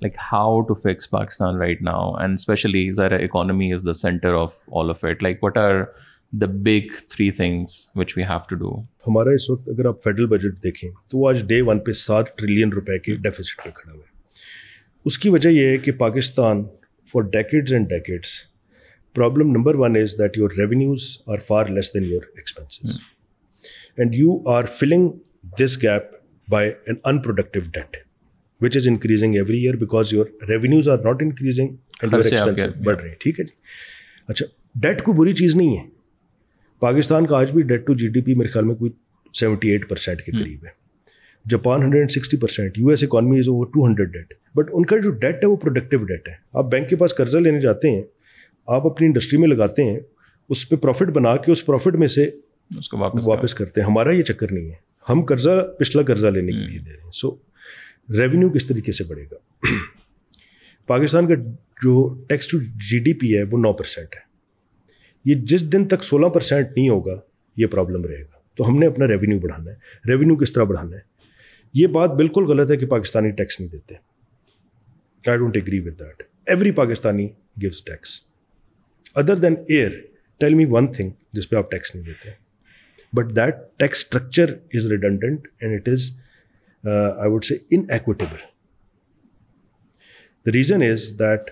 like how to fix Pakistan right now, and especially Zara economy is the center of all of it. Like what are the big 3 things which we have to do? ہمارا اس وقت اگر آپ federal budget دیکھیں تو وہ آج day 1 پہ 7 trillion روپے کے ڈیفیسٹ پہ کھڑا ہوا ہے. اس کی وجہ یہ ہے کہ Pakistan for decades and decades problem number 1 is that your revenues are far less than your expenses and you are filling this gap by an unproductive debt which is increasing every year because your revenues are not increasing and your expenses بڑھ رہے ہیں. ٹھیک ہے جی. اچھا, date کوئی بری چیز نہیں ہے. پاکستان کا آج بھی debt to G D P میرے خیال میں کوئی 78% کے قریب ہے. Japan 160%, U S economy is over 200 debt. But ان کا جو ڈیٹ ہے وہ پروڈکٹیو ڈیٹ ہے. آپ بینک کے پاس قرضہ لینے جاتے ہیں, آپ اپنی انڈسٹری میں لگاتے ہیں, اس پہ پروفٹ بنا کے اس پروفٹ میں سے اس کو واپس کرتے ہیں. ہمارا یہ چکر نہیں ہے. ہم قرضہ پچھلا قرضہ لینے کے لیے دے رہے ہیں. سو ریونیو کس طریقے سے بڑھے گا؟ پاکستان کا جو tax to G D P ہے وہ 9% ہے. یہ جس دن تک 16% نہیں ہوگا یہ پرابلم رہے گا. تو ہم نے اپنا ریونیو بڑھانا ہے. ریونیو کس طرح بڑھانا ہے؟ یہ بات بالکل غلط ہے کہ پاکستانی ٹیکس نہیں دیتے. I don't agree with that. Every Pakistani gives tax. Other than year, tell me one thing جس پہ آپ ٹیکس نہیں دیتے. But that tax structure is redundant and it is I would say inequitable. The reason is that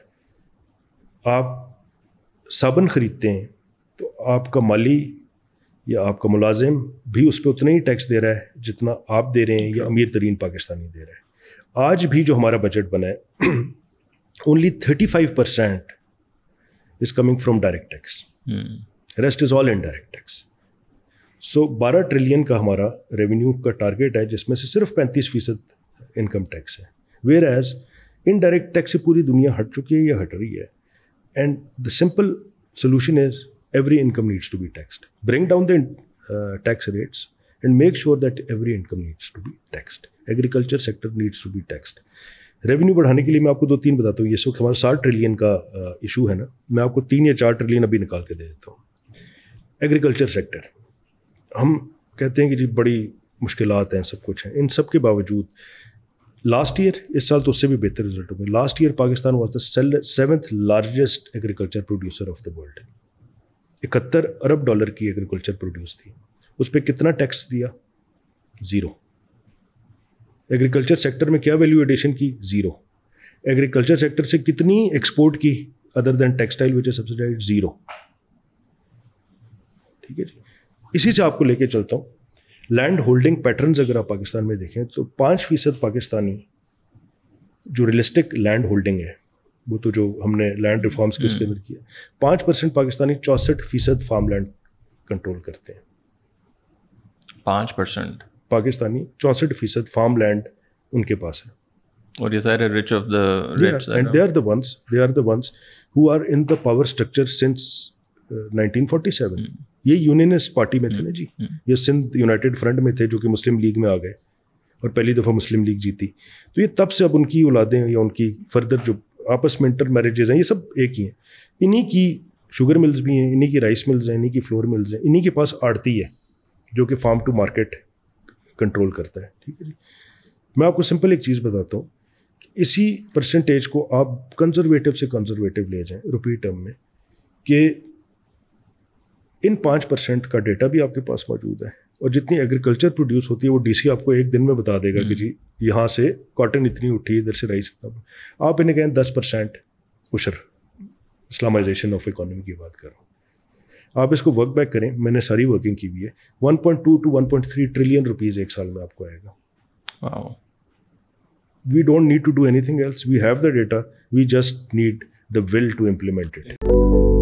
آپ صابن خریدتے ہیں تو آپ کا مالی یا آپ کا ملازم بھی اس پہ اتنا ہی ٹیکس دے رہا ہے جتنا آپ دے رہے ہیں یا امیر ترین پاکستانی دے رہا ہے. آج بھی جو ہمارا بجٹ بنا ہے only 35% is coming from direct tax. Rest is all indirect tax. So 12 trillion کا ہمارا ریونیو کا ٹارگیٹ ہے جس میں سے صرف 35% انکم ٹیکس ہے. ویئر ایز انڈائریکٹ ٹیکس سے پوری دنیا ہٹ چکی ہے یا ہٹ رہی ہے. And the simple solution is every income needs to be taxed. Bring down the tax rates and make sure that every income needs to be taxed. Agriculture sector needs to be taxed. Revenue بڑھانے کے لیے میں آپ کو 2-3 بتاتا ہوں. یہ وقت ہمارا 7 ٹریلین کا ایشو ہے نا, میں آپ کو 3 یا 4 ٹریلین ابھی نکال کے دے دیتا ہوں. ایگریکلچر سیکٹر, ہم کہتے ہیں کہ جی بڑی مشکلات ہیں, سب کچھ ہیں. ان سب کے باوجود لاسٹ ایئر, اس سال تو اس سے بھی بہتر رزلٹ ہو گئے. Last year Pakistan was the 7th largest agriculture producer of the world. 71 ارب ڈالر کی ایگریکلچر پروڈیوس تھی. اس پہ کتنا ٹیکس دیا؟ 0. ایگریکلچر سیکٹر میں کیا ویلیو ایڈیشن کی؟ 0. ایگریکلچر سیکٹر سے کتنی ایکسپورٹ کی ادر دین ٹیکسٹائل وچ از سبسڈائزڈ؟ 0. ٹھیک ہے جی. اسی سے آپ کو لے کے چلتا ہوں. لینڈ ہولڈنگ پیٹرنز اگر آپ پاکستان میں دیکھیں تو 5% پاکستانی جو ریئلسٹک لینڈ ہولڈنگ ہے, وہ تو جو ہم نے لینڈ ریفارمس کے اس کے اندر کیا, 5% پاکستانی 64% فارم لینڈ کنٹرول کرتے ہیں. 5% پاکستانی 64% فارم لینڈ ان کے پاس ہے. اور یہ سارے rich of the rich, and they are the ones who are in the power structure since 1947. یہ یونینسٹ پارٹی میں تھے نا جی. یہ سندھ یونائٹیڈ فرنٹ میں تھے جو کہ مسلم لیگ میں آ گئے اور پہلی دفعہ مسلم لیگ جیتی. تو یہ تب سے اب ان کی اولادیں یا ان کی فردر جو آپس میں انٹر میرجز ہیں یہ سب ایک ہی ہیں. انہی کی شوگر ملز بھی ہیں, انہی کی رائس ملز ہیں, انہی کی فلور ملز ہیں, انہی کے پاس آڑتی ہے جو کہ فارم ٹو مارکیٹ کنٹرول کرتا ہے. ٹھیک ہے جی. میں آپ کو سمپل ایک چیز بتاتا ہوں, اسی پرسنٹیج کو آپ کنزرویٹو سے کنزرویٹو لے جائیں روپی ٹرم میں, کہ ان 5% کا ڈیٹا بھی آپ کے پاس موجود ہے, اور جتنی ایگریکلچر پروڈیوس ہوتی ہے وہ ڈی سی آپ کو ایک دن میں بتا دے گا کہ جی یہاں سے کاٹن اتنی اٹھی, ادھر سے رائس اتنا. آپ انہیں کہیں 10% عشر, اسلامائزیشن آف اکانومی کی بات کر رہا ہوں. آپ اس کو ورک بیک کریں, میں نے ساری ورکنگ کی ہوئی ہے. 1.2 to 1.3 ٹریلین روپیز ایک سال میں آپ کو آئے گا. We don't need to do anything else. We have the data. We just need the will to implement it.